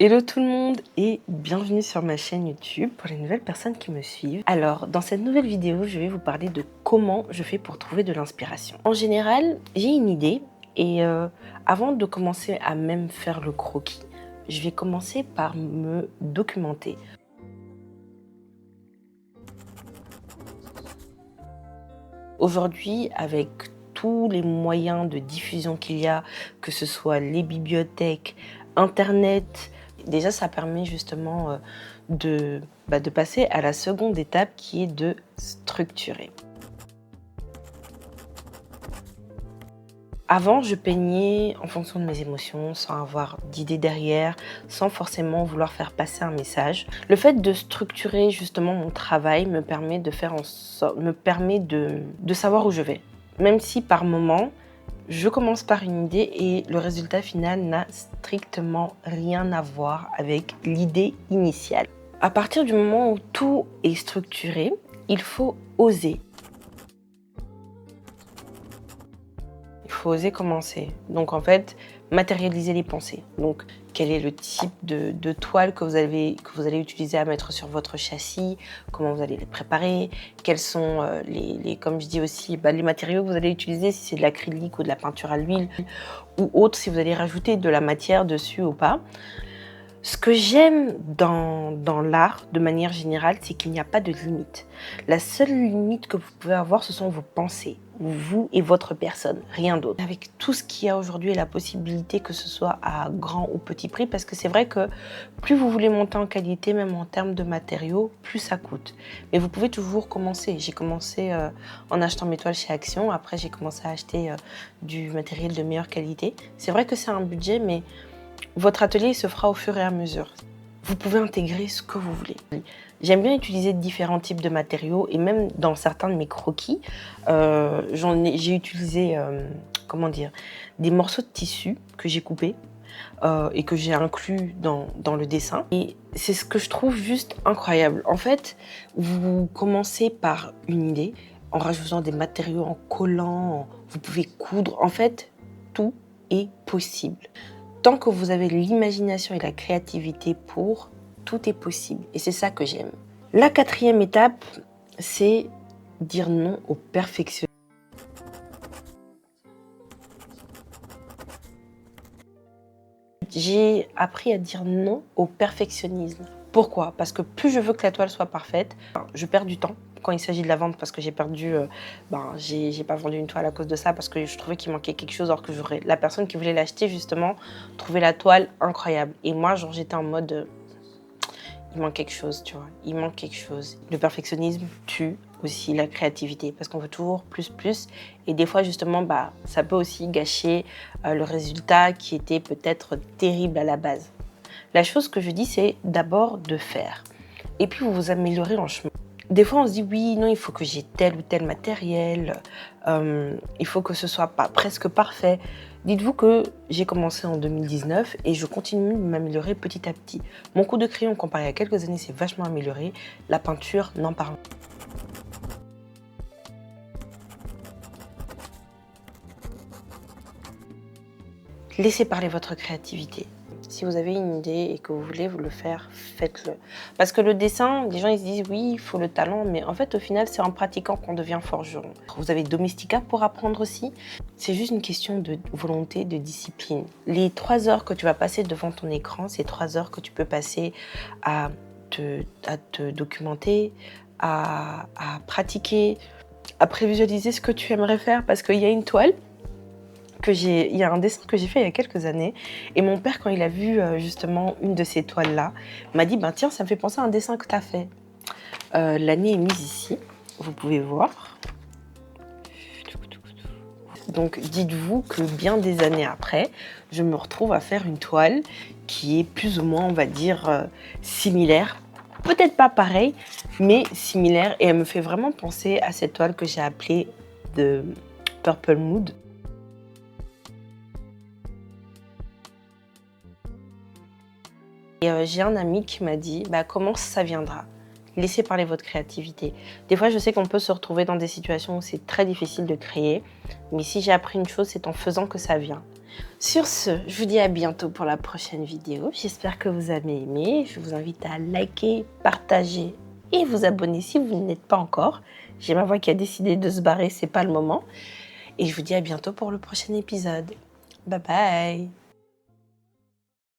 Hello tout le monde et bienvenue sur ma chaîne YouTube pour les nouvelles personnes qui me suivent. Alors, dans cette nouvelle vidéo, je vais vous parler de comment je fais pour trouver de l'inspiration. En général, j'ai une idée et avant de commencer à même faire le croquis, je vais commencer par me documenter. Aujourd'hui, avec tous les moyens de diffusion qu'il y a, que ce soit les bibliothèques, Internet, déjà ça permet justement de passer à la seconde étape qui est de structurer. Avant, je peignais en fonction de mes émotions, sans avoir d'idée derrière, sans forcément vouloir faire passer un message. Le fait de structurer justement mon travail me permet de savoir où je vais. Même si par moment, je commence par une idée et le résultat final n'a strictement rien à voir avec l'idée initiale. À partir du moment où tout est structuré, il faut oser. Il faut oser commencer. Donc en fait, matérialiser les pensées. Donc quel est le type de toile que vous allez utiliser à mettre sur votre châssis, comment vous allez les préparer, quels sont comme je dis aussi, les matériaux que vous allez utiliser, si c'est de l'acrylique ou de la peinture à l'huile ou autre, si vous allez rajouter de la matière dessus ou pas. Ce que j'aime dans l'art, de manière générale, c'est qu'il n'y a pas de limite. La seule limite que vous pouvez avoir, ce sont vos pensées, vous et votre personne, rien d'autre. Avec tout ce qu'il y a aujourd'hui et la possibilité que ce soit à grand ou petit prix, parce que c'est vrai que plus vous voulez monter en qualité, même en termes de matériaux, plus ça coûte. Mais vous pouvez toujours commencer. J'ai commencé en achetant mes toiles chez Action, après j'ai commencé à acheter du matériel de meilleure qualité. C'est vrai que c'est un budget, mais votre atelier se fera au fur et à mesure. Vous pouvez intégrer ce que vous voulez. J'aime bien utiliser différents types de matériaux et même dans certains de mes croquis, j'ai utilisé des morceaux de tissu que j'ai coupés et que j'ai inclus dans le dessin. Et c'est ce que je trouve juste incroyable. En fait, vous commencez par une idée en rajoutant des matériaux, en collant, vous pouvez coudre. En fait, tout est possible. Tant que vous avez l'imagination et la créativité pour, tout est possible. Et c'est ça que j'aime. La quatrième étape, c'est dire non au perfectionnisme. J'ai appris à dire non au perfectionnisme. Pourquoi? Parce que plus je veux que la toile soit parfaite, je perds du temps quand il s'agit de la vente parce que j'ai perdu, j'ai pas vendu une toile à cause de ça parce que je trouvais qu'il manquait quelque chose alors que la personne qui voulait l'acheter justement trouvait la toile incroyable. Et moi, genre, j'étais en mode, il manque quelque chose, tu vois, il manque quelque chose. Le perfectionnisme tue aussi la créativité parce qu'on veut toujours plus et des fois justement ça peut aussi gâcher le résultat qui était peut-être terrible à la base. La chose que je dis, c'est d'abord de faire et puis vous vous améliorez en chemin. Des fois, on se dit oui, non, il faut que j'ai tel ou tel matériel, il faut que ce soit presque parfait. Dites-vous que j'ai commencé en 2019 et je continue de m'améliorer petit à petit. Mon coup de crayon comparé à quelques années s'est vachement amélioré. La peinture, n'en parle pas. Laissez parler votre créativité. Si vous avez une idée et que vous voulez vous le faire, faites-le. Parce que le dessin, les gens ils se disent oui, il faut le talent, mais en fait au final c'est en pratiquant qu'on devient forgeron. Vous avez Domestika pour apprendre aussi. C'est juste une question de volonté, de discipline. Les 3 heures que tu vas passer devant ton écran, c'est 3 heures que tu peux passer à te documenter, à pratiquer, à prévisualiser ce que tu aimerais faire parce qu'il y a une toile. Il y a un dessin que j'ai fait il y a quelques années et mon père, quand il a vu justement une de ces toiles-là, m'a dit tiens, ça me fait penser à un dessin que tu as fait. L'année est mise ici, vous pouvez voir. Donc dites-vous que bien des années après, je me retrouve à faire une toile qui est plus ou moins, on va dire, similaire. Peut-être pas pareil, mais similaire et elle me fait vraiment penser à cette toile que j'ai appelée de Purple Mood. Et j'ai un ami qui m'a dit comment ça viendra. Laissez parler votre créativité. Des fois, je sais qu'on peut se retrouver dans des situations où c'est très difficile de créer, mais si j'ai appris une chose, c'est en faisant que ça vient. Sur ce, je vous dis à bientôt pour la prochaine vidéo. J'espère que vous avez aimé. Je vous invite à liker, partager et vous abonner si vous ne l'êtes pas encore. J'ai ma voix qui a décidé de se barrer, c'est pas le moment. Et je vous dis à bientôt pour le prochain épisode. Bye bye!